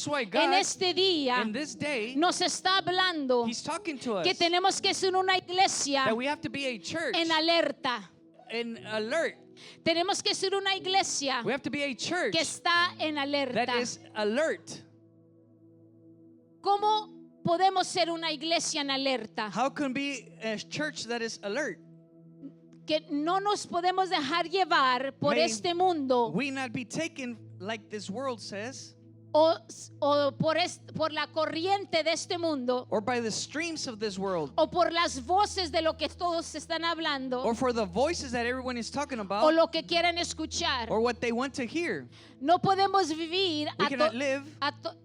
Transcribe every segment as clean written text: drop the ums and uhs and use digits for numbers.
That's why en God, este día, in this day, nos está hablando He's talking to us que tenemos que ser una iglesia that we have to be a church en alerta. in alert. Tenemos que ser una iglesia We have to be a church que está en that alerta. is alert. ¿Cómo podemos ser una iglesia en alerta? How can be a church that is alert? Que no nos podemos dejar llevar por May este mundo we not be taken like this world says, o por la corriente de este mundo or by the streams of this world, o por las voces de lo que todos están hablando or for the voices that everyone is talking o about, lo que quieren escuchar. or what they want to hear. No podemos vivir We cannot live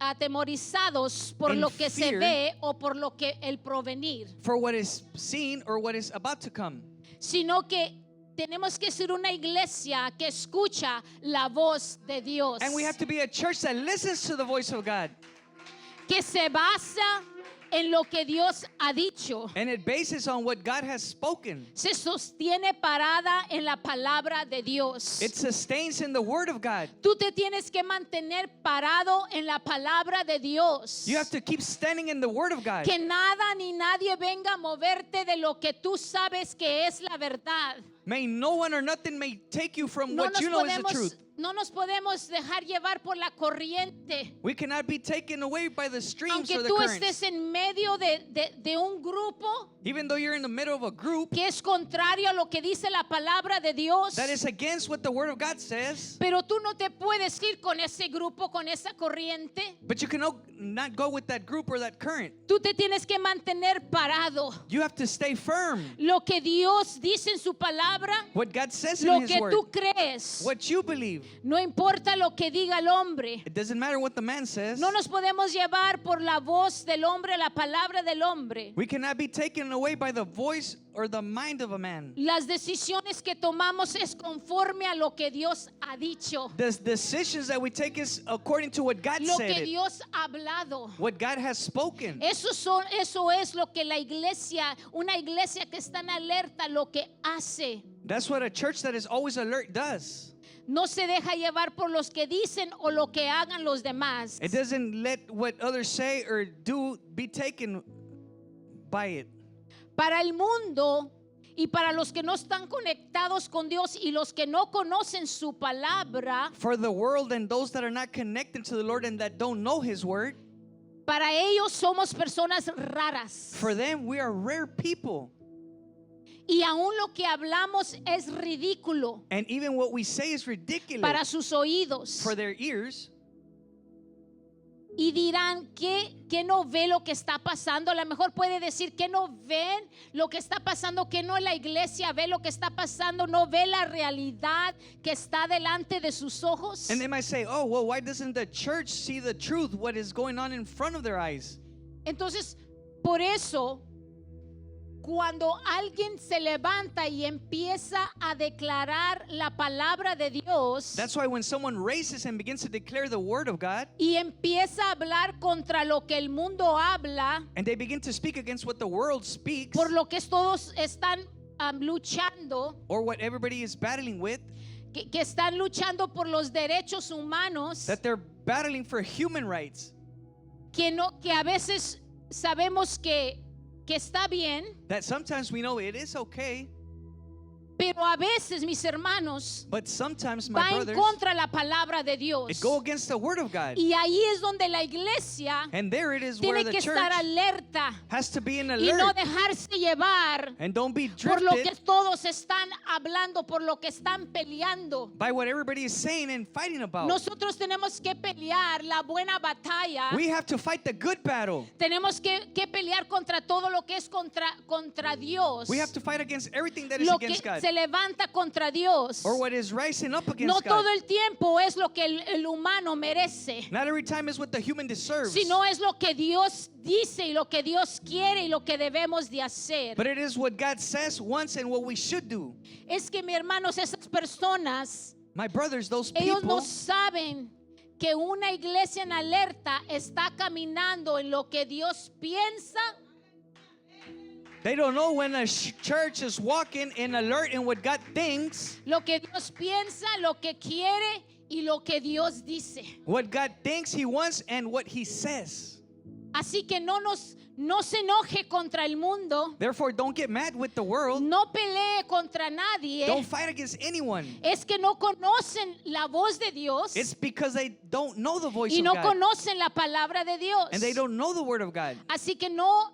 atemorizados por in lo que se fear ve o por lo que el provenir, for what is seen or what is about to come. sino que tenemos que ser una iglesia que escucha la voz de Dios, And we have to be a church that listens to the voice of God. que se basa en lo que Dios ha dicho, And it bases on what God has spoken. se sostiene parada en la palabra de Dios. It sustains in the word of God. Tú te tienes que mantener parado en la palabra de Dios. You have to keep standing in the word of God. Que nada ni nadie venga a moverte de lo que tú sabes que es la verdad. May no one or nothing may take you from No what nos you know is the truth. no nos podemos dejar llevar por la corriente. We cannot be taken away by the streams Aunque or the tú currents. estés en medio de un grupo Even though you're in the middle of a group que es contrario a lo que dice la palabra de Dios, that is against what the word of God says, pero tú no te puedes ir con ese grupo, con esa corriente. but you can not go with that group or that current. Tú te tienes que mantener parado. You have to stay firm. Lo que Dios dice en su palabra, What God says in lo His que word, tú crees, what you believe. no importa lo que diga el hombre. It doesn't matter what the man says. No nos podemos llevar por la voz del hombre, la palabra del hombre. We cannot be taken away by the voice or the mind of a man. Las decisiones que tomamos es conforme a lo que Dios ha dicho, The decisions that we take is according to what God lo said, que it, Dios ha hablado. what God has spoken. Eso es lo que la iglesia, una iglesia que está en alerta, lo que hace. That's what a church that is always alert does. No se deja llevar por los que dicen o lo que hagan los demás. It doesn't let what others say or do be taken by it. Para el mundo y para los que no están conectados con Dios y los que no conocen su palabra, For the world and those that are not connected to the Lord and that don't know His word, para ellos somos personas raras. for them we are rare people. Y aún lo que hablamos es ridículo And even what we say is ridiculous para sus oídos. for their ears. Y dirán que no ve lo que está pasando. A lo mejor puede decir que no ven lo que está pasando, que no la iglesia ve lo que está pasando, no ve la realidad que está delante de sus ojos. And they might say, oh, well, why doesn't the church see the truth, what is going on in front of their eyes? Entonces, por eso, cuando alguien se levanta y empieza a declarar la palabra de Dios That's why when someone raises and begins to declare the word of God, y empieza a hablar contra lo que el mundo habla, and they begin to speak against what the world speaks, por lo que todos están luchando, or what everybody is battling with, que están luchando por los derechos humanos, that they're battling for human rights, que a veces sabemos que está bien, that sometimes we know it is okay, pero a veces, mis hermanos, but sometimes, va my en brothers, contra la palabra de Dios. it go against the word of God. Y ahí es donde la iglesia And there it is where tiene the que church estar alerta has to be in y no alert dejarse llevar and don't be por lo que drifted todos están hablando, por lo que están peleando. by what everybody is saying and fighting about. Nosotros tenemos que pelear la buena batalla. We have to fight the good battle. Tenemos que pelear contra todo lo que es contra Dios. We have to fight against everything that is Lo que against God, se levanta contra Dios. or what is rising up No against todo God. el tiempo es lo que el humano merece, Not every time is what the human deserves, sino es lo que Dios dice y lo que Dios quiere y lo que debemos de hacer. but it is what God says, wants, and what we should do. Es que, mis hermanos, esas personas, My brothers, those ellos no people, saben que una iglesia en alerta está caminando en lo que Dios piensa they don't know when a church is walking in alert in what God thinks, lo que Dios piensa, lo que quiere y lo que Dios dice. What God thinks He wants and what He says. Así que no se enoje contra el mundo. Therefore, don't get mad with the world. No pelee contra nadie. Don't fight against anyone. Es que no conocen la voz de Dios It's because they don't know the voice y of no God. conocen la palabra de Dios. And they don't know the word of God. Así que no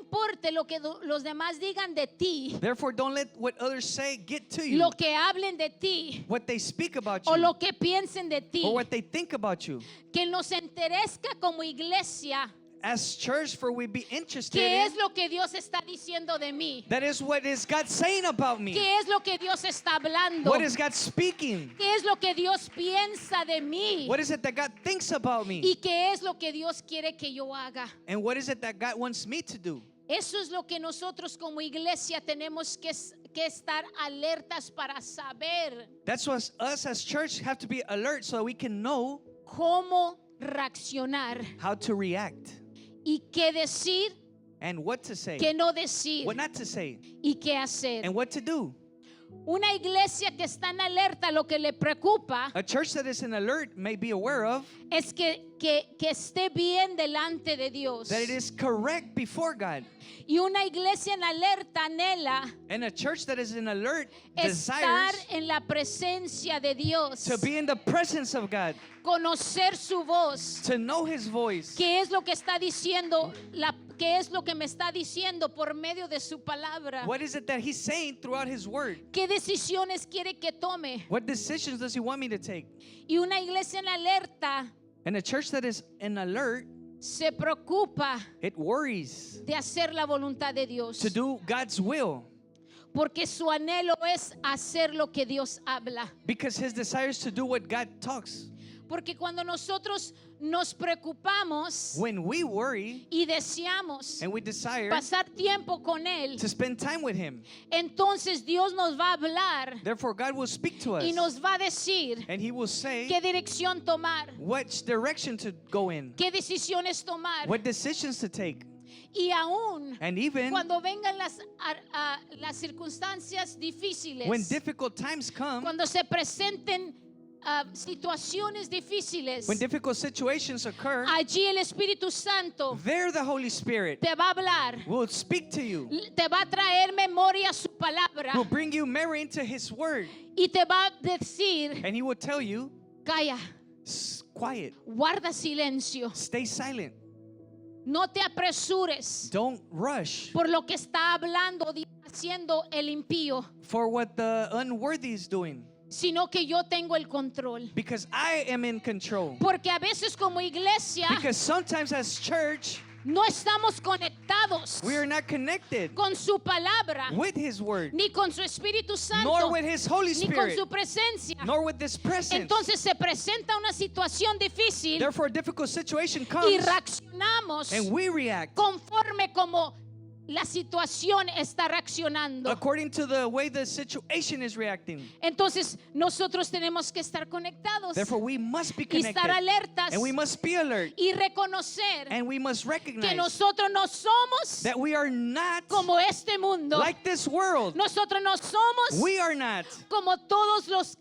importe lo que los demás digan de ti, Therefore, don't let what others say get to you. lo que hablen de ti What they speak about o you. lo que piensen de ti, Or what they think about you. que nos interesa como iglesia. As church, for we be interested ¿Qué in. es lo que Dios está diciendo de mí? That is what is God saying about me. ¿Qué es lo que Dios está hablando? What is God speaking? ¿Qué es lo que Dios piensa de mí? What is it that God thinks about me? ¿Y qué es lo que Dios quiere que yo haga? And what is it that God wants me to do? Eso es lo que nosotros como iglesia tenemos que estar alertas para saber That's what us as church have to be alert so that we can know cómo reaccionar how to react y qué decir, and what to say, qué no decir what not to say, y qué hacer. and what to do. Una iglesia que está en alerta, lo que le preocupa A church that is in alert may be aware of es que esté bien delante de Dios. that it is correct before God. Y una iglesia en alerta anhela And a church that is in alert estar desires en la presencia de Dios, to be in the presence of God, conocer su voz. to know His voice. ¿Qué es lo que está diciendo? ¿Qué es lo que me está diciendo por medio de su palabra? What is it that He's saying throughout His word? ¿Qué decisiones quiere que tome? What decisions does He want me to take? Y una iglesia en alerta And a church that is in alert, se preocupa it worries de hacer la voluntad de Dios, to do God's will porque su anhelo es hacer lo que Dios habla. because His desire is to do what God talks. Porque cuando nosotros nos preocupamos When we worry y deseamos and we desire pasar tiempo con Él, to spend time with Him, entonces Dios nos va a hablar therefore God will speak to us y nos va a decir and He will say qué dirección tomar, which direction to go in, qué decisiones tomar. what decisions to take. Y aún And even cuando vengan las circunstancias difíciles, when difficult times come, cuando se presenten situaciones difíciles, when difficult situations occur, allí el Espíritu Santo there the Holy Spirit te va a hablar, will speak to you, te va a traer memoria su palabra will bring you memory into His word, y te va a decir, and He will tell you, calla, quiet, guarda silencio, stay silent, no te apresures don't rush por lo que está hablando o haciendo el impío, for what the unworthy is doing, sino que yo tengo el control. because I am in control. Porque a veces como iglesia Because sometimes as church, no estamos conectados we are not connected con su palabra, with His word, ni con su Espíritu Santo, nor with His Holy ni con Spirit, su presencia. nor with this presence. Entonces se presenta una situación difícil Therefore, a difficult situation y comes, reaccionamos and we react conforme como la situación está reaccionando. according to the way the situation is reacting. Entonces nosotros tenemos que estar conectados Therefore, we must be y connected, estar alertas and we must be alert, y reconocer and we must que recognize nosotros no somos that we are not como este mundo. like this world. Nosotros no somos We are not como todos los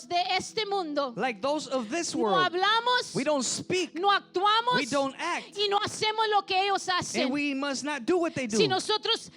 de este mundo. like those of this No world. hablamos, We don't speak, no actuamos we don't act, y no hacemos lo que ellos hacen. and we must not do what they do.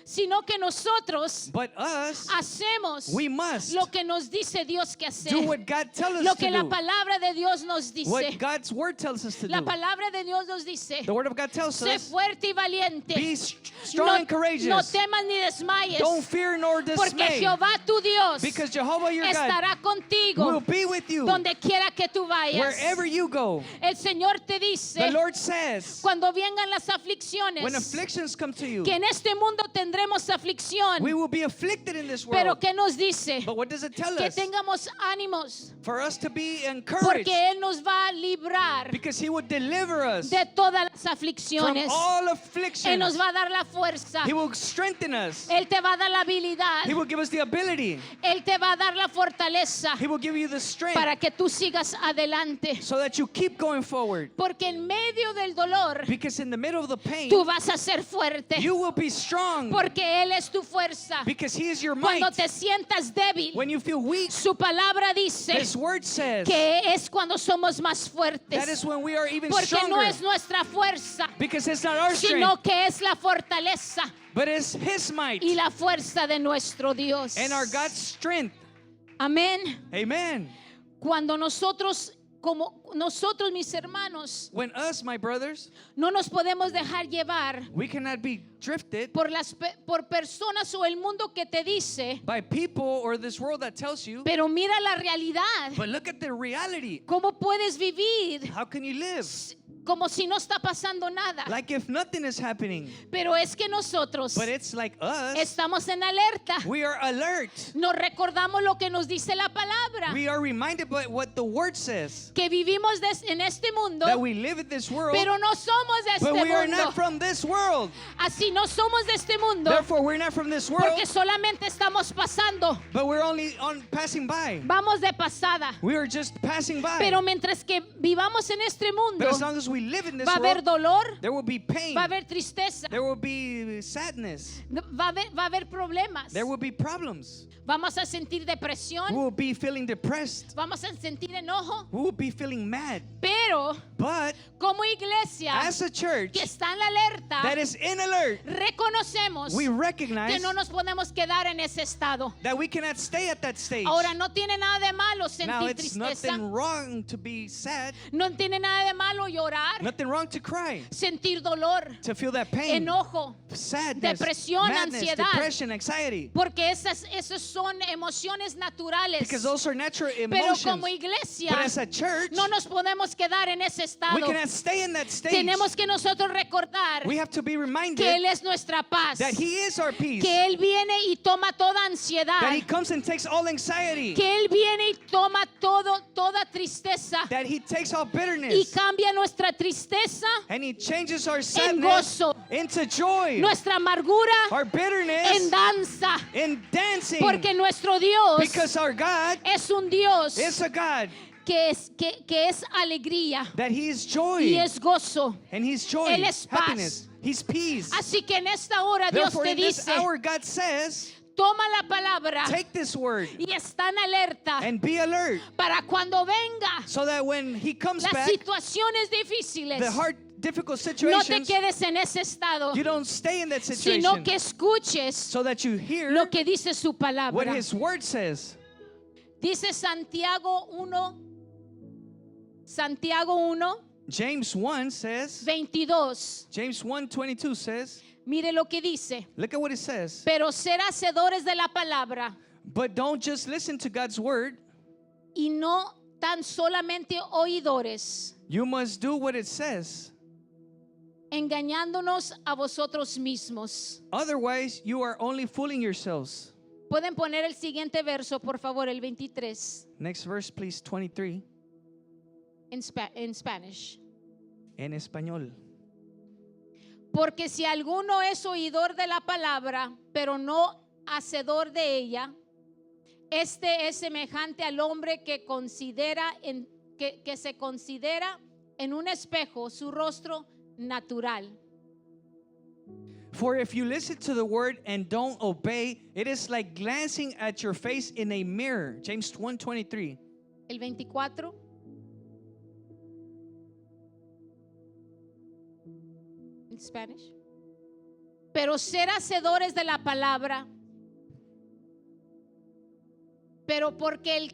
Sino que nosotros But us, hacemos we must lo que nos dice Dios que hacer. do what God tells Lo us que to la do. palabra de Dios nos dice. What God's word tells us to La do. palabra de Dios nos dice. The word of God tells Sé us, fuerte y valiente. be strong and No courageous. temas ni desmayes. Don't fear nor Porque dismay, Jehová tu Dios because Jehovah your God estará contigo will be with you donde quiera que tú vayas. wherever you go. El Señor te dice, The Lord says, cuando vengan las aflicciones, when afflictions come to you, que en este mundo tendremos aflicción. we will be afflicted in this Pero world. ¿qué nos dice? But what does it tell Que us? tengamos ánimos, For us to be encouraged, porque Él nos va a librar because He will deliver us de todas las from aflicciones. all Él afflictions. nos va a dar la fuerza. He will strengthen us. Él te va a dar la habilidad. He will give us the ability. Él te va a dar la fortaleza He will give you the strength para que tú sigas adelante. so that you keep going forward. Porque en medio del dolor dolor, Because in the middle of the pain, tú vas a ser fuerte. you will be strong. Porque Él es tu fuerza. Because He is your might. Cuando te sientas débil, When you feel weak, su palabra dice His word says que es cuando somos más that fuertes. is when we are even Porque no stronger. es nuestra fuerza, Because it's not our sino strength, que es la fortaleza but it's His might y la fuerza de nuestro Dios. and our God's strength. Amén. Amen. Cuando nosotros, como nosotros, mis hermanos, When us, my brothers, no nos podemos dejar llevar we cannot be drifted por personas o el mundo que te dice, by people or this world that tells you, pero mira la realidad. but look at the reality. ¿Cómo puedes vivir How can you live como si no está pasando nada? like if nothing is happening? Pero es que nosotros But it's like us, estamos en alerta. we are alert. Nos recordamos lo que nos dice la palabra. We are reminded by what the word says, Que vivimos en este mundo, that we live in this world, pero no somos de but este we are mundo. not from this world. Así no somos de este mundo, Therefore, we're not from this world, porque solamente estamos pasando. but we're only on passing by. Vamos de pasada. We are just passing by. Pero mientras que vivamos en este mundo, But as long as we live in this va a haber world, dolor, there will be pain. va a haber tristeza, There will be sadness. va a haber problemas. There will be problems. Vamos a sentir We depresión, will be feeling depressed. vamos a sentir enojo, We will be feeling mad. pero But como iglesia as a church que está en la alerta, that is in alert, reconocemos we que recognize no nos podemos quedar en ese estado. that we cannot stay at that stage. Ahora, no tiene nada de malo Now, sentir it's tristeza, nothing wrong to be sad, no tiene nada de malo llorar, nothing wrong to cry, sentir dolor, to feel that pain, enojo, sadness, depresión, madness, ansiedad. depression, anxiety. porque esas son emociones naturales. Because those are natural Pero emotions. como iglesia But as a church, no nos podemos quedar en ese we estado. cannot stay in that stage. Tenemos que nosotros recordar We have to be que reminded Él es nuestra paz, that He is our peace, que Él viene y toma toda ansiedad, that He comes and takes all anxiety, que Él viene y toma toda tristeza that He takes all y bitterness, cambia nuestra tristeza, and He changes our en sadness gozo, into joy, nuestra amargura our en bitterness danza, in dancing, porque nuestro Dios because our God es un Dios is a God que es alegría that He is y joy, es gozo. and He's joy, Él es paz. happiness, He's peace. Así que en esta hora Dios Therefore, te in this dice, hour, God says, toma la palabra take this word y está en alerta and be alert, para cuando venga so that when He comes las back, situaciones difíciles, the hard, difficult no te situations, quedes en ese estado, you don't stay in that sino situation, que escuches so that you hear lo que dice su what palabra. His word says. Dice Santiago 1, Santiago 1, James 1 says, 22. James 1:22 says, Mire lo que dice. look at what it says. Pero ser hacedores de la palabra But don't just listen to God's word. y no tan solamente oidores, You must do what it says. engañándonos a vosotros mismos. Otherwise, you are only fooling yourselves. Pueden poner el siguiente verso, por favor, el 23, Next verse, please, 23, en Spanish. en español. Porque si alguno es oidor de la palabra, pero no hacedor de ella, este es semejante al hombre que se considera en un espejo su rostro natural. For if you listen to the word and don't obey, it is like glancing at your face in a mirror. James 1:23. El 24. En Spanish. Pero ser hacedores de la palabra, pero porque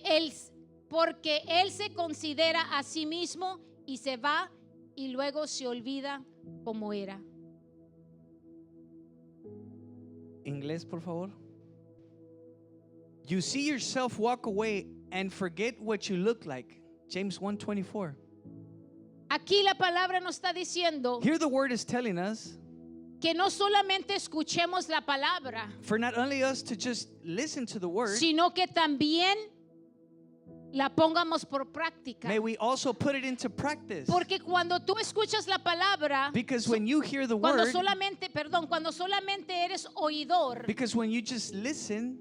él se considera a sí mismo y se va y luego se olvida como era. Inglés, por favor. You see yourself walk away and forget what you look like. James 1:24. Aquí la palabra nos está diciendo Here the word is telling us que no solamente escuchemos la palabra, for not only us to just listen to the word, sino que también la pongamos por práctica. may we also put it into practice. Porque cuando tú escuchas la palabra, Because when you hear the cuando word, solamente eres oidor, because when you just listen,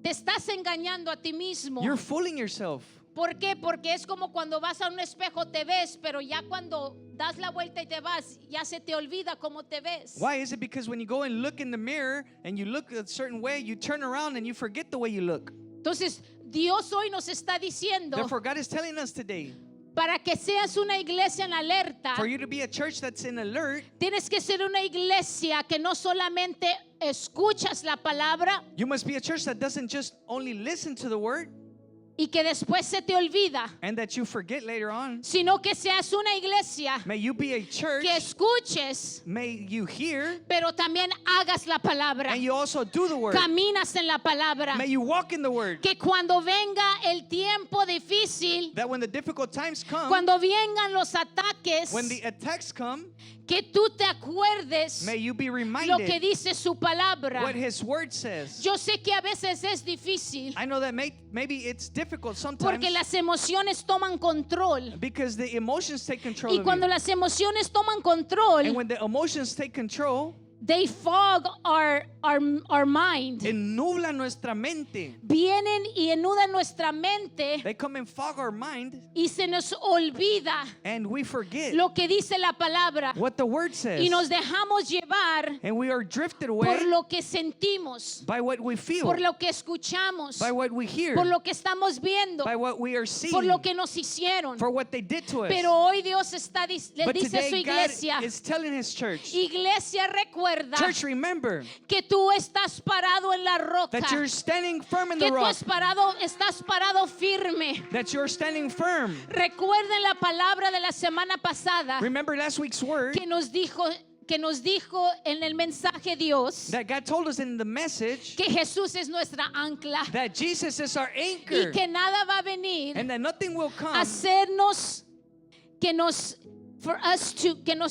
te estás engañando a ti mismo. you're fooling yourself. ¿Por qué? Porque es como cuando vas a un espejo te ves, pero ya cuando das la vuelta y te vas, ya se te olvida cómo te ves. Why is it? Because when you go and look in the mirror and you look a certain way, you turn around and you forget the way you look. Entonces, Dios hoy nos está diciendo, Therefore, God is telling us today, para que seas una iglesia en alerta, for you to be a church that's in alert, tienes que ser una iglesia que no solamente escuchas la palabra you must be a church that doesn't just only listen to the word y que después se te olvida, and that you forget later on. sino que seas una iglesia May you be a church, que escuches, may you hear, pero también hagas la palabra, and you also do the word. caminas en la palabra, May you walk in the word. que cuando venga el tiempo difícil, That when the difficult times come, cuando vengan los ataques, when the attacks come, que tú te acuerdes may you be lo que reminded dice su palabra. what his word says. Yo sé que a veces es difícil I know that maybe it's difficult sometimes porque las emociones toman control. because the emotions take control Y of cuando you. las emociones toman control, And when the emotions take control, they fog our mind. ennublan nuestra mente. Vienen y enudan nuestra mente They come and fog our mind y se nos olvida and we forget lo que dice la palabra what the word says. y nos dejamos llevar And we are drifted por away lo que sentimos, by what we feel, por lo que escuchamos, by what we hear, por lo que estamos viendo, by what we are por seeing, lo que nos hicieron. for what they did to us. Pero hoy Dios está le But dice a su today God iglesia, is telling his church, iglesia, recuerda church, remember que tú estás parado en la roca, that you're standing firm in que the tú rock, estás parado firme. that you're standing firm. Recuerden la palabra de la semana pasada Remember last week's word que nos dijo en el mensaje Dios that God told us in the message que Jesús es nuestra ancla that Jesus is our y anchor que nada va a venir and that nothing will a come hacernos que nos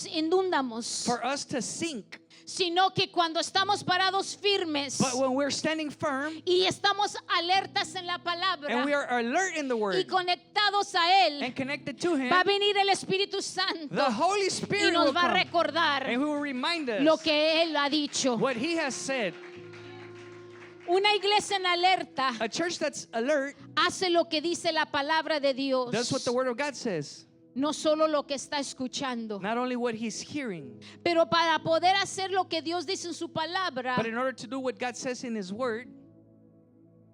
inundamos, for us to sink. sino que cuando estamos parados firmes But when we're standing firm y estamos alertas en la palabra and we are alert in the y word conectados a Él, and connected to Him, va a venir el Espíritu Santo the Holy y Spirit nos will va a come recordar and He will remind lo us que Él ha dicho. what He has said. Una iglesia en alerta A church that's alert hace lo que dice la palabra de Dios, does what the Word of God says, no solo lo que está escuchando. not only what He's hearing, Pero para poder hacer lo que Dios dice en su palabra, but in order to do what God says in His Word,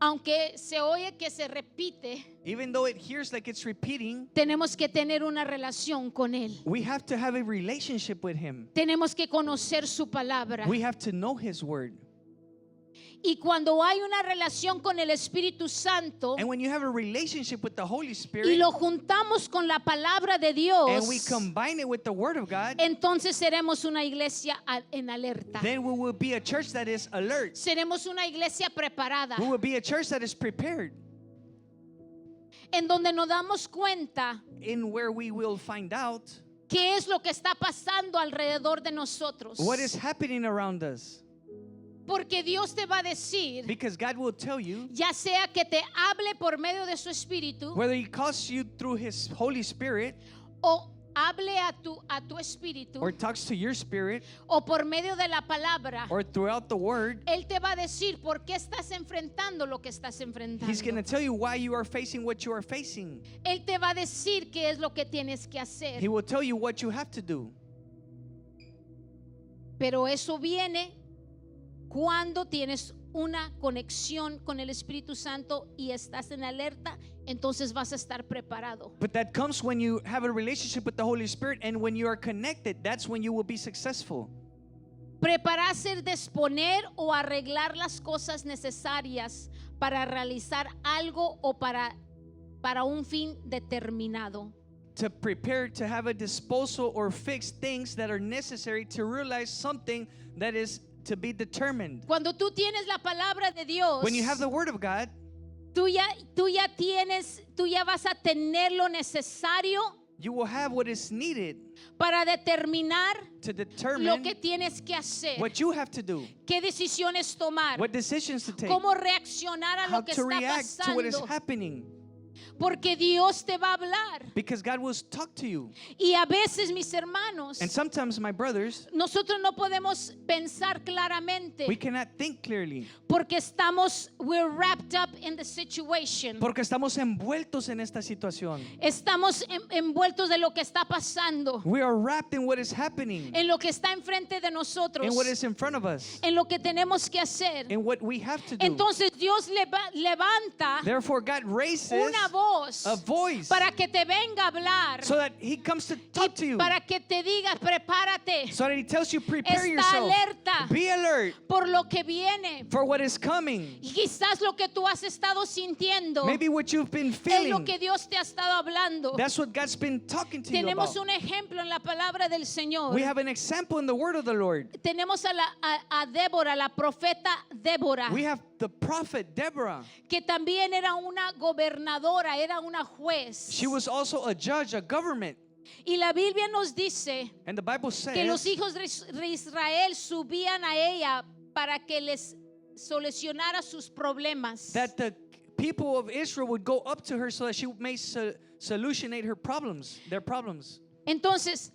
aunque se oye que se repite, even though it hears like it's repeating, tenemos que tener una relación con Él. we have to have a relationship with Him. Tenemos que conocer su palabra. We have to know His Word. Y cuando hay una relación con el Espíritu Santo And when you have a relationship with the Holy y Spirit lo juntamos con la palabra de Dios, and we combine it with the Word of God, entonces seremos una iglesia en alerta. then we will be a church that is alert. Seremos una iglesia preparada, We will be a church that is prepared, en donde nos damos cuenta in where we will find out qué es lo que está pasando alrededor de nosotros. what is happening around us. Porque Dios te va a decir, Because God will tell you, ya sea que te hable por medio de su Espíritu whether He calls you through His Holy Spirit o hable a tu espíritu or talks to your spirit o por medio de la palabra. or throughout the Word, Él te va a decir por qué estás enfrentando lo que estás enfrentando. He's going to tell you why you are facing what you are facing. Él te va a decir qué es lo que tienes que hacer. He will tell you what you have to do. Pero eso viene cuando tienes una conexión con el Espíritu Santo y estás en alerta, entonces vas a estar preparado. But that comes when you have a relationship with the Holy Spirit, and when you are connected, that's when you will be successful. Prepararse es disponer o arreglar las cosas necesarias para realizar algo o para un fin determinado. To prepare to have a disposal or fix things that are necessary to realize something that is to be determined. Cuando tú tienes la palabra de Dios, When you have the Word of God, tú ya vas a tener lo necesario you will have what is needed para determinar to lo determine que tienes que hacer, what you have to do, qué decisiones tomar, what decisions to take, cómo reaccionar a how lo que to está react to what is pasando. happening. Porque Dios te va a hablar. Because God will talk to you. Y a veces, mis hermanos, And sometimes, my brothers, nosotros no podemos pensar claramente we cannot think clearly porque we're wrapped up in the situation. porque estamos envueltos en esta situación. Estamos envueltos de lo que está pasando, We are wrapped in what is happening, en lo que está enfrente de nosotros, in what is in front of us, en lo que tenemos que hacer. in what we have to do. Entonces Dios levanta Therefore, God raises una voz a voice para que te venga a hablar, so that He comes to talk to y you, para que te diga, prepárate, so that He tells you, prepare está yourself, alerta be alert por lo que viene. for what is coming. Y quizás lo que tú has estado sintiendo Maybe what you've been es lo feeling, que Dios te ha estado hablando. that's what God's been talking to you Tenemos about. un ejemplo en la palabra del Señor. We have an example in the word of the Lord. Tenemos a Débora, la profeta Débora, We have the prophet Deborah. que también era una gobernadora, era una juez. She was also a judge, a government. Y la Biblia nos dice And the Bible que los says hijos de Israel subían a ella para que les solucionara sus problemas. that the people of Israel would go up to her so that she may solutionate her problems, their problems. Entonces,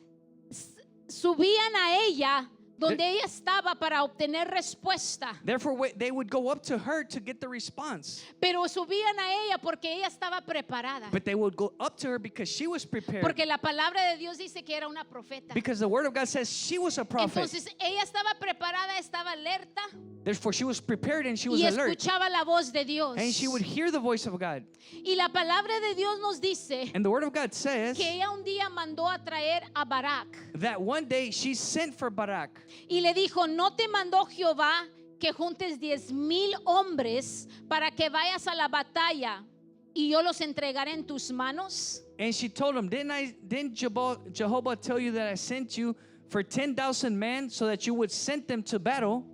subían a ella donde ella estaba para obtener respuesta. Therefore, they would go up to her to get the response. Pero subían a ella porque ella estaba preparada. But they would go up to her because she was prepared. Porque la palabra de Dios dice que era una profeta. Because the word of God says she was a prophet. Entonces ella estaba preparada, estaba alerta Therefore, she was prepared and she was y alert. escuchaba la voz de Dios. And she would hear the voice of God. Y la palabra de Dios nos dice And the word of God says que ella un día mandó a traer a Barak that one day she sent for Barak. y le dijo, ¿no te mandó Jehová que juntes 10,000 hombres para que vayas a la batalla y yo los entregaré en tus manos? And she told him, didn't Jehovah tell you that I sent you for 10,000 men so that you would send them to battle?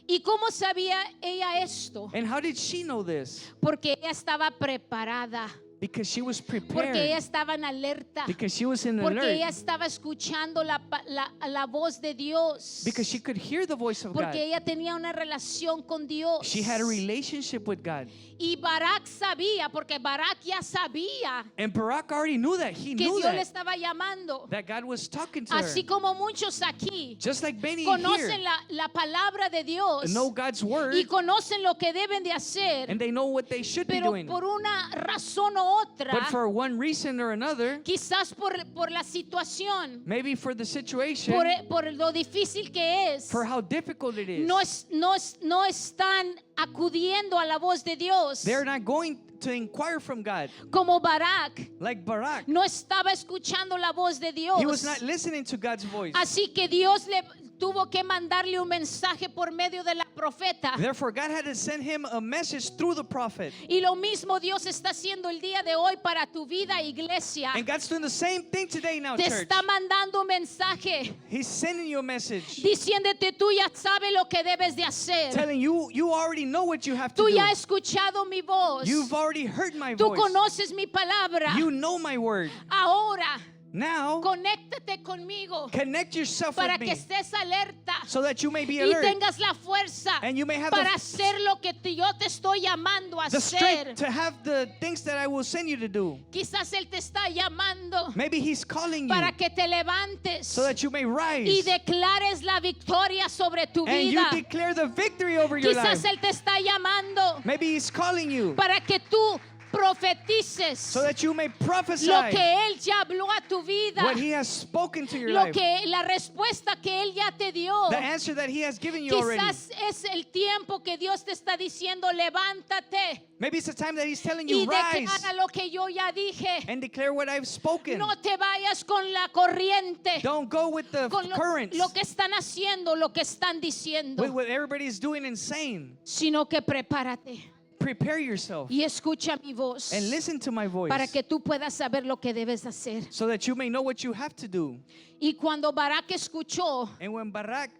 ¿Y cómo sabía ella esto? And how did she know this? Porque ella estaba preparada, Because she was porque prepared. ella estaba en alerta, Because she was in porque ella alert. estaba escuchando la voz de Dios, Because she could hear the voice of porque God. ella tenía una relación con Dios. She had a relationship with God. Y Barak sabía, porque Barak ya sabía And Barak already knew that. He que knew Dios le that. estaba llamando. That God was talking to her. Así como muchos aquí Just like many conocen here la palabra de Dios know God's word y conocen lo que deben de hacer, and they know what they should be pero doing. por una razón u otra, But for one reason or another, quizás por la situación, maybe for the situation, por lo difícil que es, for how difficult it is, no están acudiendo a la voz de Dios. they're not going to inquire from God. Como Barak Like Barak, no estaba escuchando la voz de Dios. he was not listening to God's voice. Así que Dios le tuvo que mandarle un mensaje por medio de la profeta. Therefore, God had to send him a message through the prophet. Y lo mismo Dios está haciendo el día de hoy para tu vida, iglesia. And God's doing the same thing today now, Te church. está mandando un mensaje He's sending you a message diciéndote, tú ya sabes lo que debes de hacer. telling you, you already know what you have to Tú do. ya has escuchado mi voz. You've already heard my Tú voice. conoces mi palabra. You know my word. Ahora, Now, conéctate conmigo connect yourself para with que me estés alerta so that you may be y alert, tengas la fuerza and you may have para hacer lo que yo te estoy llamando a the hacer. strength to have the things that I will send you to do. Quizás Él te está llamando Maybe He's calling you para que te levantes so that you may y rise declares la victoria sobre tu and you vida. declare the victory over your Quizás life. Él te está llamando Maybe He's calling you para que tú profetices so that you may prophesy lo que Él ya habló a tu vida, what He has spoken to your lo life, que la respuesta que Él ya te dio. the answer that He has given you already. Quizás es el tiempo que Dios te está diciendo, levántate Maybe it's the time that He's telling y you, rise declara lo que yo ya dije. and declare what I've spoken. No te vayas con la corriente, Don't go with the con currents, lo que están haciendo, lo que están diciendo, with what everybody is doing and saying. sino que prepárate Prepare yourself y escucha mi voz and listen to my voice para que tú puedas saber lo que debes hacer. so that you may know what you have to do. Y cuando Barak escuchó, And when Barak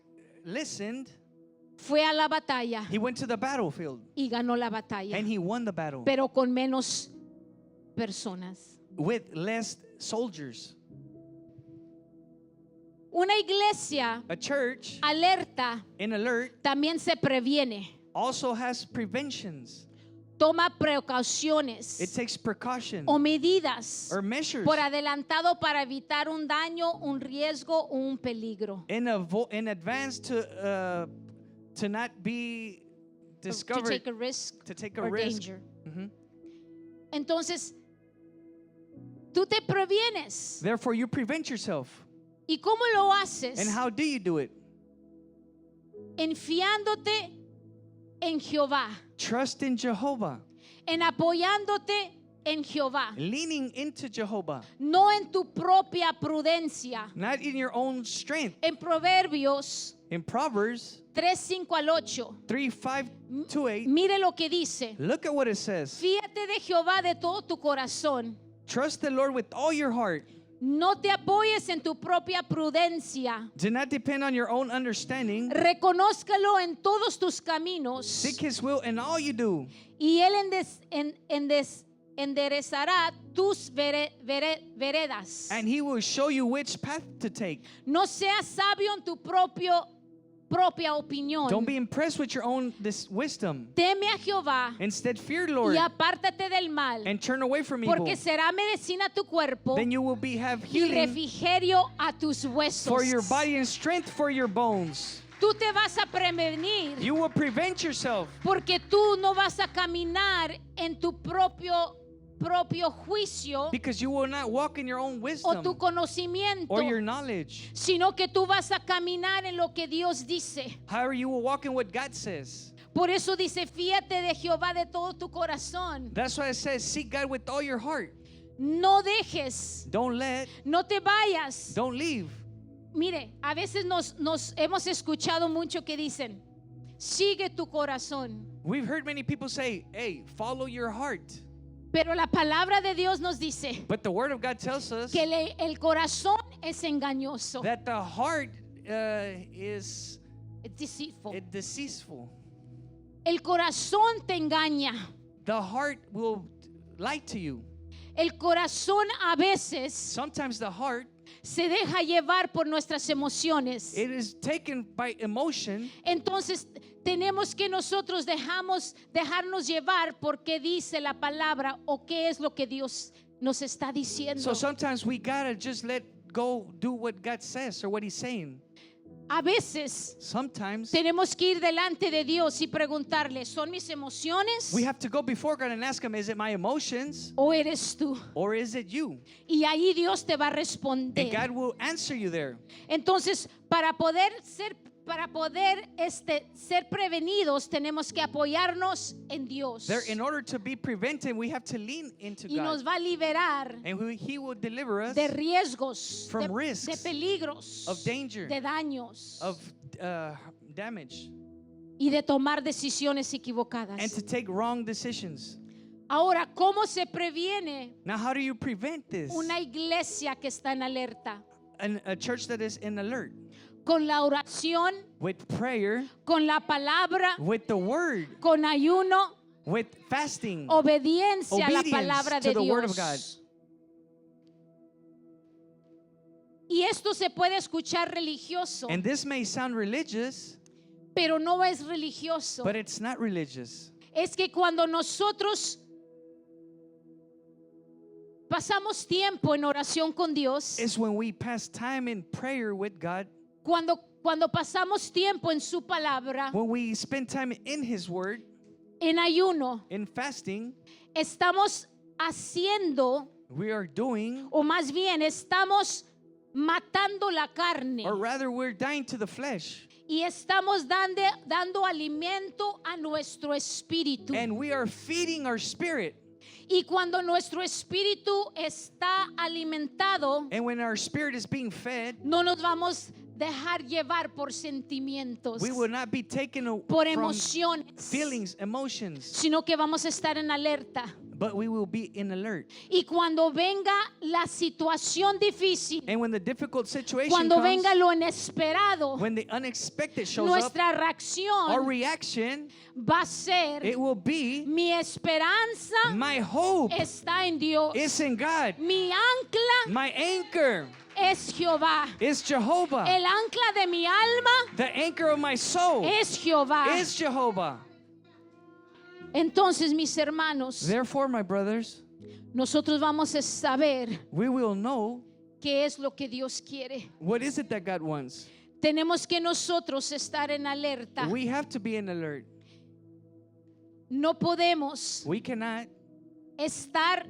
listened, fue a la batalla he went to the battlefield y ganó la batalla, and he won the battle pero con menos personas. with less soldiers. Una iglesia A church alerta in alert también se previene. also has preventions. toma precauciones It takes precaution o medidas or measures por adelantado para evitar un daño, un riesgo o un peligro. in advance to not be To discovered, take a risk to take a or risk. danger. Mhm. Entonces, tú te previenes. Therefore, you prevent yourself. ¿Y cómo lo haces? And how do you do it? Enfiándote en Jehová, Trust in Jehovah, en apoyándote en Jehová, leaning into Jehovah, no en tu propia prudencia. not in your own strength. En Proverbios In Proverbs 3:5 al 8, 3:5-8, mire lo que dice. look at what it says. Fíate de Jehová de todo tu corazón. Trust the Lord with all your heart. No te apoyes en tu propia prudencia. Do not depend on your own understanding. Reconózcalo en todos tus caminos Seek His will in all you do, y Él enderezará tus veredas. and He will show you which path to take. No seas sabio en tu propia opinión. Don't be impressed with your own wisdom. Teme a Jehová Instead, fear the Lord y apártate del mal, and turn away from evil. porque será medicina a tu cuerpo Then you will have y healing refrigerio a tus huesos. for your body and strength for your bones. Tú te vas a prevenir You will prevent yourself porque tú no vas a caminar en tu propio juicio because you will not walk in your own o tu wisdom conocimiento, or your knowledge. sino que tú vas a caminar en lo que Dios dice. However, you will walk in what God says. Por eso dice, fíate de Jehová de todo tu corazón. That's why it says, seek God with all your heart. No dejes, Don't let, no te vayas. don't leave. Mire, a veces nos hemos escuchado mucho que dicen, sigue tu corazón. We've heard many people say, hey, follow your heart. Pero la palabra de Dios nos dice But the Word of God tells us que el corazón es engañoso. that the heart is It's deceitful. deceitful. El corazón te engaña. The heart will lie to you. El corazón a veces Sometimes the heart, se deja llevar por nuestras emociones. it is taken by emotion. Entonces tenemos que nosotros dejarnos llevar porque dice la palabra o qué es lo que Dios nos está diciendo. So sometimes we gotta just let go, do what God says or what He's saying. A veces Sometimes tenemos que ir delante de Dios y preguntarle, ¿son mis emociones we have to go before God and ask Him, is it my emotions o eres tú? or is it you? Y ahí Dios te va a And responder. God will answer you there. Entonces, para poder ser prevenidos, tenemos que apoyarnos en Dios. There, in order to be prevented, we have to lean into Y nos God. va a liberar And He will deliver us de riesgos, from de risks, peligros, of danger, de daños of damage, y de tomar decisiones and equivocadas. to take wrong decisions. Ahora, ¿cómo se previene Now, how do you prevent this? una iglesia que está en alerta? A church that is in alert, Con la oración, with prayer, con la palabra, with the word, con ayuno, with fasting, obediencia a la obedience palabra to de the word of Dios. Y esto se puede escuchar religioso, And this may sound religious, pero no es religioso. but it's not religious. Es que cuando nosotros pasamos tiempo en oración con Dios, It's when we pass time in prayer with God, cuando pasamos tiempo en su palabra, when we spend time in His word, en ayuno, in fasting, estamos haciendo, we are doing, o más bien estamos matando la carne or rather we're dying to the flesh, y estamos dando alimento a nuestro espíritu. and we are feeding our spirit. Y cuando nuestro espíritu está alimentado, And when our spirit is being fed, no nos vamos a dejar llevar por sentimientos, we will not be taken por from emociones, feelings, emotions, sino que vamos a estar en alerta. but we will be in alert. Y cuando venga la situación difícil, And when the difficult situation cuando comes, venga lo inesperado, when the unexpected shows up, nuestra our reacción reaction, va a ser, it will be, mi esperanza my hope está en Dios. is in God. Mi ancla My anchor es Jehová. is Jehovah. El ancla de mi alma The anchor of my soul es Jehová. is Jehovah. Entonces, mis hermanos, Therefore, my brothers, nosotros vamos a saber we will know qué es lo que Dios quiere. what is it that God wants. Tenemos que nosotros estar en alerta. We have to be in alert. No podemos We cannot estar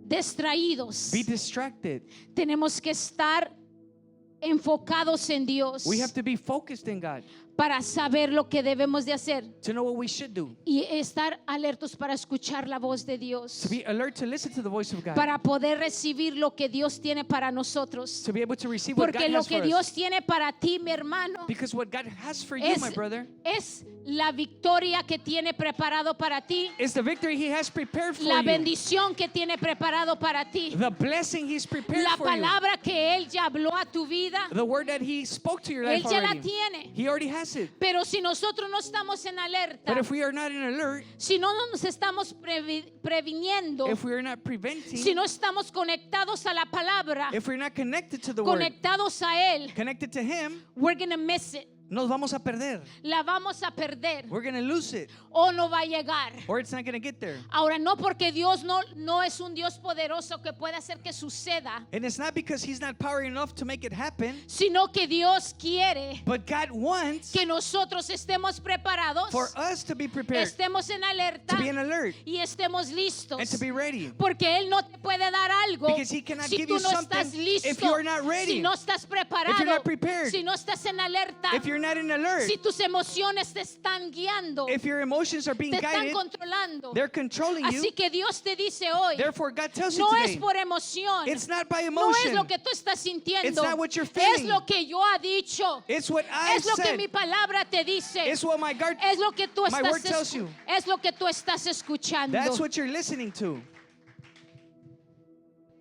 distraídos. be distracted. Tenemos que estar enfocados en Dios We have to be focused in God para saber lo que debemos de hacer to know what we should do. y estar alertos para escuchar la voz de Dios, To be alert to listen to the voice of God. para poder recibir lo que Dios tiene para nosotros. To be able to receive what Porque God lo has que for Dios us. tiene para ti, mi hermano, Because what God has for you, my brother, es la victoria que tiene preparado para ti, is the victory He has prepared for la you. bendición que tiene preparado para ti, The blessing He's prepared la for you. palabra que Él ya habló a tu vida. The word that He spoke to your Él life ya la already. tiene. He already has it. Pero si nosotros no estamos en alerta, But if we are not in alert, si no nos estamos previniendo, if we are not preventing, si no estamos conectados a la palabra, if we're not connected to the word, conectados a Él, connected to Him, we're gonna miss it. nos vamos a perder. La vamos a perder We're going to lose it, o no va a llegar. or it's not going to get there. Ahora, no porque Dios no es un Dios poderoso que pueda hacer que suceda, And it's not because He's not power enough to make it happen, sino que Dios quiere but God wants que nosotros estemos preparados, for us to be prepared, estemos en alerta to be in alert, y estemos listos. and to be ready. Porque Él no te puede dar algo Because He cannot si give tú you no something estás listo, if you are not ready, si no estás preparado, if you're not prepared, si no estás en alerta, if you're not in alert, si tus emociones te están guiando, if your emotions are being te están guided, controlando. they're controlling you. Así que Dios te dice hoy, Therefore, God tells you no today, es por emoción, it's not by no es emotion, lo que tú estás sintiendo, It's not what you're es feeling. lo que yo ha dicho, it's what I es lo que said, mi palabra te dice, it's what my God, es lo que tú my estás word tells you. es lo que tú estás escuchando. That's what you're listening to.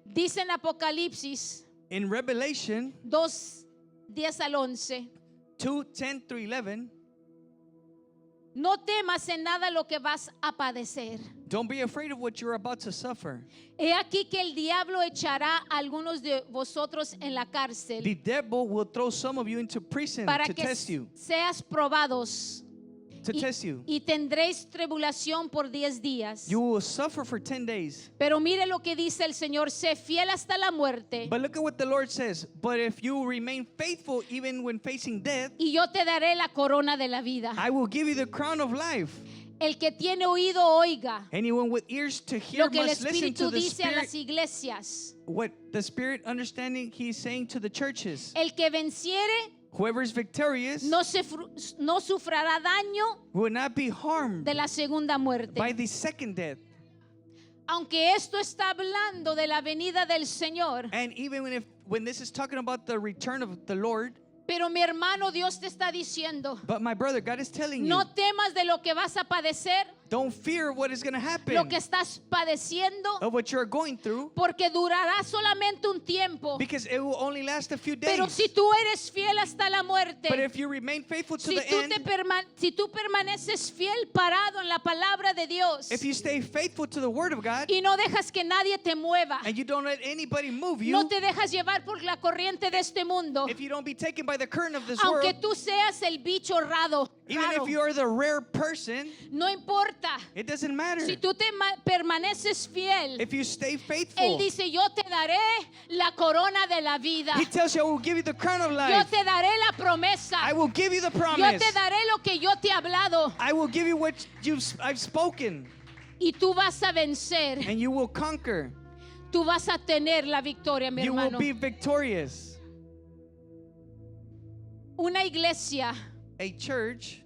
Dice en Apocalipsis In Revelation 2:10 al 11, 2:10 through 11, no temas en nada lo que vas a padecer. don't be afraid of what you're about to suffer. He aquí que el diablo echará a algunos de vosotros en la cárcel The devil will throw some of you into prison para to que test you, seas probados y tendréis tribulación por 10 días. You will suffer for 10 days. Pero mire lo que dice el Señor, sé fiel hasta la muerte But look at what the Lord says. But if you remain faithful even when facing death, y yo te daré la corona de la vida. I will give you the crown of life. El que tiene oído oiga Anyone with ears to hear lo que el must listen to Espíritu the dice a las Spirit. iglesias. What the Spirit understanding He's saying to the churches. El que venciere Whoever is victorious no sufrirá daño will not be harmed de la segunda muerte. by the second death. Aunque esto está hablando de la venida del Señor, And even when this is talking about the return of the Lord, pero mi hermano, Dios te está diciendo, but my brother, God is telling you, no temas de lo que vas a padecer, don't fear what is going to happen lo que estás padeciendo, of what you're going through, porque durará solamente un tiempo. because it will only last a few days. Pero si tú eres fiel hasta la muerte, But if you remain faithful to si the tú, end, si tú permaneces fiel parado en la palabra de Dios if you stay faithful to the Word of God, y no dejas que nadie te mueva, and you don't let anybody move you, no te dejas llevar por la corriente de este mundo, if you don't be taken by the current of this aunque world, tú seas el bicho raro, even if you are the rare person, no importa. it doesn't matter. Si tú te permaneces fiel, If you stay Él faithful, dice, yo te daré la corona de la vida. He tells you, I will give you the crown of Yo life. te daré la promesa. I will give you the Yo promise. te daré lo que yo te he hablado. I will give you what I've spoken, Y tú vas a vencer. and you will conquer. Tú vas a tener la victoria, mi You will hermano. be victorious. Una iglesia A church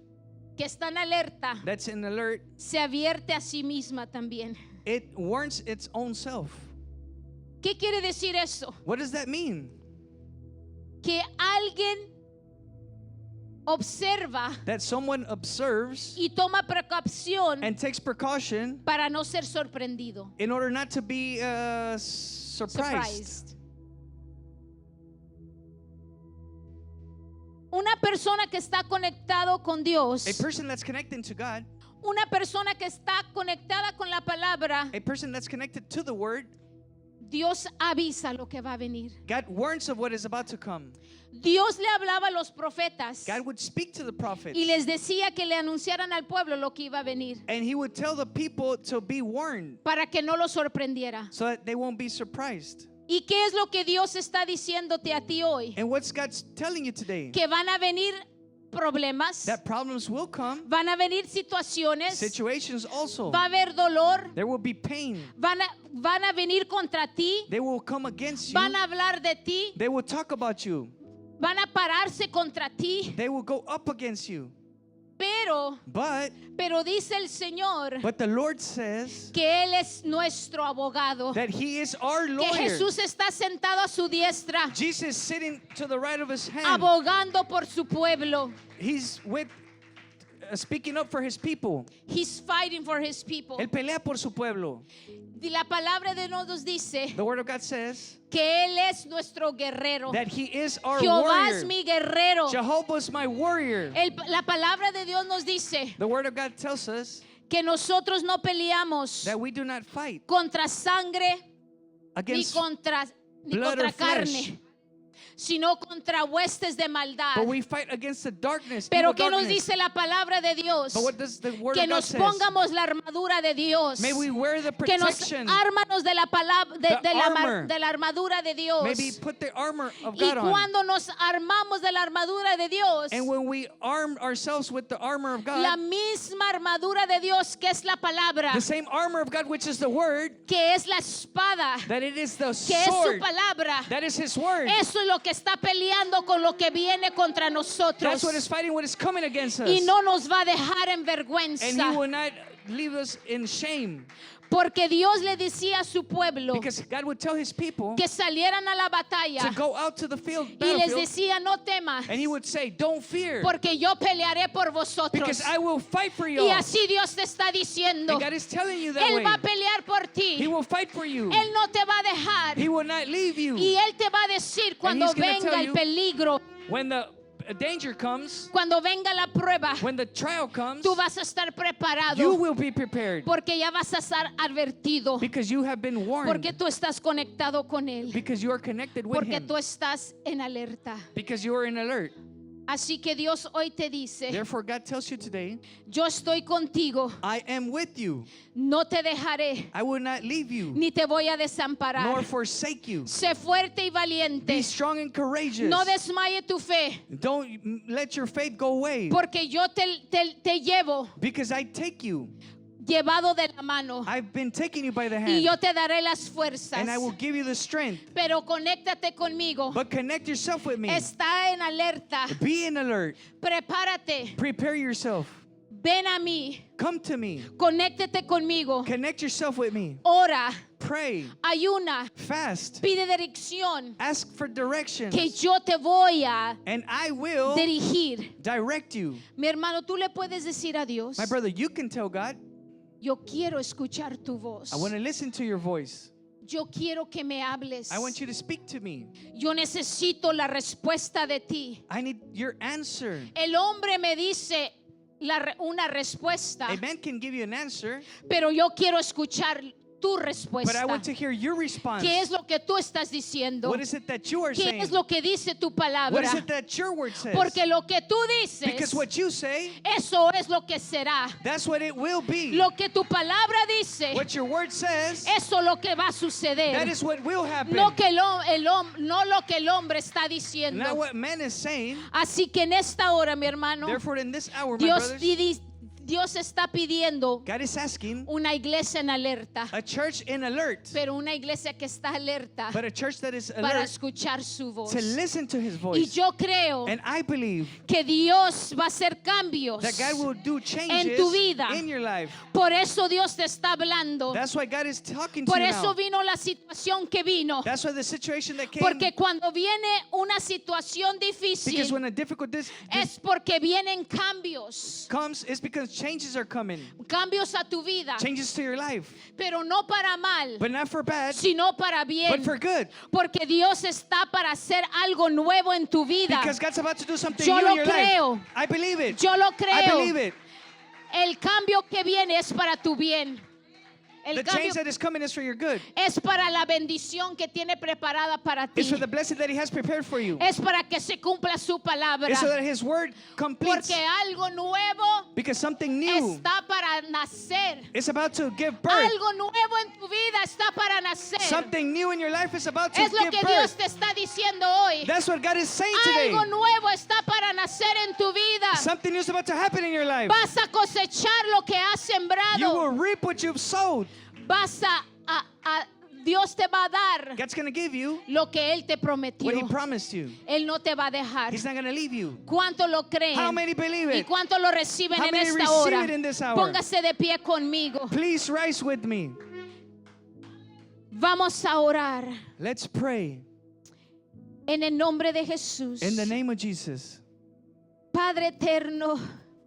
que está en alerta that's in alert, se advierte a sí misma también. it warns its own self. ¿Qué quiere decir eso? What does that mean? Que alguien observa That someone observes y toma precaución and takes precaution para no ser sorprendido. in order not to be surprised. Una persona que está conectado con Dios, A person that's connected to God, una persona que está conectada con la palabra, a person that's connected to the Word, Dios avisa lo que va a venir. God warns of what is about to come. Dios le hablaba a los profetas God would speak to the prophets. y les decía que le anunciaran al pueblo lo que iba a venir And he would tell the people to be warned para que no los sorprendiera. so that they won't be surprised. ¿Y qué es lo que Dios está diciéndote a ti hoy? And what's God telling you today? Que van a venir problemas, That problems will come, van a venir situaciones, situations also. va a haber dolor, There will be pain. van a venir contra ti, They will come against you. van a hablar de ti, They will talk about you. van a pararse contra ti, They will go up against you. pero But dice el Señor the Lord says que Él es nuestro abogado, that He is our que lawyer. Jesús está sentado a su diestra, Jesus sitting to the right of His hand. abogando por su pueblo. He's with speaking up for His people. He's fighting for his people. Él pelea por su pueblo. Y la palabra de Dios nos dice The Word of God says que Él es nuestro guerrero. that He is our Jehová es warrior. mi guerrero. Jehovah is my warrior. La palabra de Dios nos dice The Word of God tells us que nosotros no peleamos that we do not fight contra sangre ni against contra blood or carne, flesh, sino contra huestes de maldad. but we fight against the darkness. Pero evil ¿qué nos darkness. dice la palabra de Dios? But what does the Word Que of God nos says? pongamos la armadura de Dios. May we wear the Que nos protection. ármanos de la palabra The armor. de la armadura de Dios. Maybe put the armor of Y God on. cuando nos armamos de la armadura de Dios, And when we arm ourselves with the armor of la God, misma armadura de Dios que es la palabra, the same armor of God, which is the Word, que es la espada, that it is the que es su sword, palabra, that is His Word. eso es lo que está peleando con lo que viene contra nosotros. That's what is fighting what is coming against us. Y no nos va a dejar en And He vergüenza. will not leave us in shame. Porque Dios le decía a su pueblo Because God would tell His people que salieran a la batalla to go out to the field, y les battlefield, decía no temas, and He would say, don't fear, porque yo pelearé por vosotros. because I will fight for you. Y así Dios te está diciendo, And God is telling you that Él way. va a pelear por He ti. will fight for you. Él no te va a dejar. He will not leave you. Y Él te va a decir cuando he's gonna venga tell el you- peligro, When the danger comes, cuando venga la prueba, when the trial comes, tú vas a estar you preparado will be prepared porque ya vas a estar advertido, because you have been warned, porque tú estás conectado con Él, because you are connected with porque Him, tú estás en alerta. because you are in alert. Así que Dios hoy te dice, Therefore, God tells you today, yo estoy contigo, I am with you. no te dejaré, I will not leave you, ni te voy a nor desamparar. forsake you. Sé fuerte y valiente, Be strong and courageous. no desmaye tu fe, Don't let your faith go away, porque yo te llevo because I take you. llevado de la mano I've been taking you by the y hand, yo te daré las fuerzas. and I will give you the strength. Pero conéctate conmigo. But connect yourself with me. Está en alerta. Be in alert. Prepárate. Prepare yourself. Ven a mí. Come to me. Conéctate conmigo. Connect yourself with me. Ora, Pray. ayuna, Fast. pide dirección, Ask for directions. que yo te voy a And I will dirigir. direct you. Mi hermano, tú le puedes decir a Dios, My brother, you can tell God, yo quiero escuchar tu voz. I want to listen to your voice. Yo quiero que me hables. I want you to speak to me. Yo necesito la respuesta de ti. I need your answer. El hombre me dice una respuesta, A man can give you an answer, pero yo quiero escuchar tu but I respuesta. want to hear your response. ¿Qué es lo que tú estás diciendo? What is it that you are ¿Qué saying? es lo que dice tu What palabra? is it that your word says? Porque lo que tú Because dices, what you say, eso es lo que será. that's what it will be. Lo que tu palabra dice, What your word says, eso es lo que va a that suceder. is what will happen. No lo que el hombre está diciendo. Not what man is saying. Así que en esta hora, mi hermano, Therefore, in this hour, my Dios, brothers, Dios está pidiendo God is asking una iglesia en alerta, a church in alert, pero una iglesia que está alerta but a church that is para alert escuchar su voz. to listen to His Y voice. yo creo And I believe que Dios va a hacer cambios. that God will do changes tu vida. in your life. Por eso Dios te está hablando. That's why God is talking to Por you eso now. vino la situación que vino. That's why the situation that came, Porque cuando viene una situación because difícil when a difficult es porque vienen cambios. comes, it's because changes are coming. Cambios a tu vida. Changes to your life. Pero no para mal, But not for bad, sino para bien. but for good. Porque Dios está para hacer algo nuevo en tu vida. Because God's about to do something Yo new lo in your creo. life. I believe it. Yo lo I creo. believe it. El cambio que viene es para tu bien. El The cambio change that is coming is for your good. es para la bendición que tiene preparada para ti. It's for the blessing that He has prepared for you. Es para que se cumpla su palabra. It's so that His word completes. Porque algo nuevo Because something new está para nacer. is about to give birth. Algo nuevo en tu vida está para nacer. Something new in your life is about to Es lo give que Dios birth. te está diciendo hoy. That's what God is saying today. Algo nuevo está para nacer en tu vida. Something new is about to happen in your life. Vas a cosechar lo que has You will sembrado. reap what you've sowed. Vas Dios te va a dar God's going to give you lo que Él te prometió. what He promised you. Él no te va a dejar. He's not going to leave you. ¿Cuánto lo creen? How many believe ¿Y it? cuánto lo reciben How en many esta receive hora? it in this hour? Póngase de pie conmigo. Please rise with me. Vamos a orar Let's pray en el nombre de Jesús. in the name of Jesus. Padre eterno,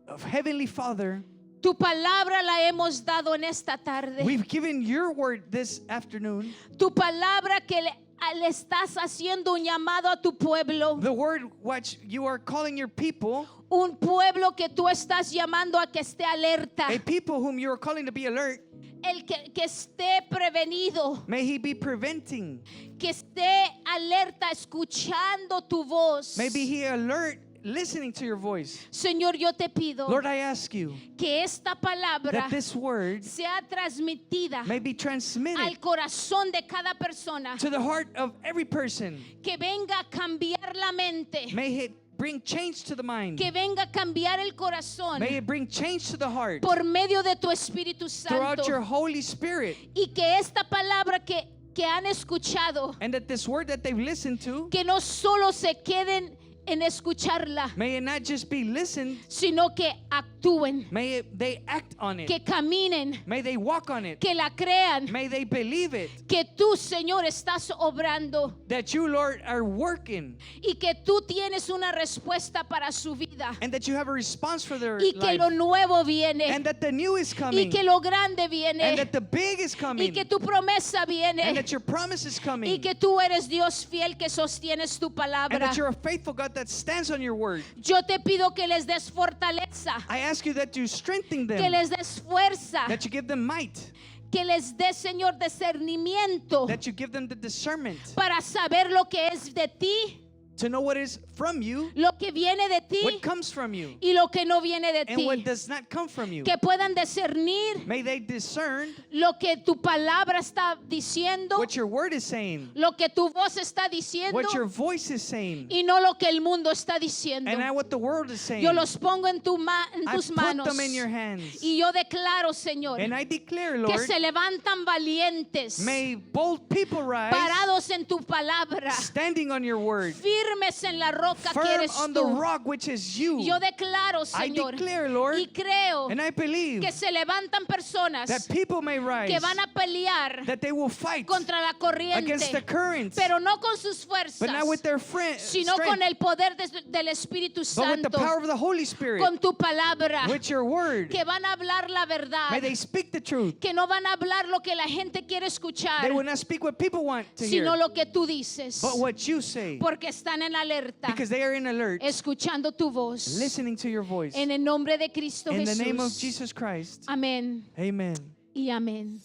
Of Heavenly Father, tu palabra la hemos dado en esta tarde. we've given your word this afternoon. Tu palabra que le estás haciendo un llamado a tu pueblo. The word which you are calling your people, Un pueblo que tú estás llamando a que esté alerta. a people whom you are calling to be alert. El que esté prevenido. May He be preventing. Que esté alerta escuchando tu voz. May be He alert listening to your voice. Señor, yo te pido Lord, I ask you que esta palabra that this word sea transmitida may be transmitted al corazón de cada persona. to the heart of every person. Que venga a cambiar la mente. May it bring change to the mind. Que venga a cambiar el corazón May it bring change to the heart por medio de tu Espíritu throughout Santo. your Holy Spirit. Y que esta palabra que han escuchado, And that this word that they've listened to, que no solo se queden en escucharla, may it not just be listened, sino que actúen, may they act on it. que caminen, May they walk on it. que la crean, May they believe it. que tú, Señor, estás obrando That you, Lord, are working. y que tú tienes una respuesta para su vida And that you have a response for their y que life. lo nuevo viene And that the new is y coming. que lo grande And viene that the big is y coming. que tu promesa And viene that your promise is y coming. que tú eres Dios fiel que sostienes tu And palabra. that you're a faithful God that stands on your word. Yo te pido que les des fortaleza, I ask you that you strengthen que them. les des fuerza, That you give them might. que les des, Señor, discernimiento That you give them the discernment para saber lo que es de ti, to know what is from you, lo que viene de ti what comes from you, y lo que no viene de and what ti. does not come from you. Que puedan discernir May they discern lo que tu palabra está diciendo, what your word is saying, lo que tu voz está diciendo what your voice is saying, y no lo que el mundo está diciendo. and not what the world is saying. Yo los pongo en I tus put manos them in your hands. y yo declaro, Señor, And I declare, que Lord, se levantan valientes, may bold people rise, parados en tu palabra, standing on your word, firmes en la roca que firm eres on the tú. rock which is you. Yo declaro, I Señor, declare, Lord, y creo and I believe que se levantan personas that people may rise, que van a pelear that they will fight contra la against the corriente, current, pero no con sus but not with fuerzas, their sino con strength, el poder del Espíritu but with the Santo, power of the Holy Spirit, con tu palabra, with your word. que van a hablar la verdad, May they speak the truth. que no van a hablar lo que la gente quiere escuchar, They will not speak what people want to hear, sino lo que tú dices, but what you say, porque están en alerta, because they are in alert, escuchando tu voz. listening to your voice. En el nombre de Cristo In the name of Jesús. Jesus Christ, Amén amen. y amén.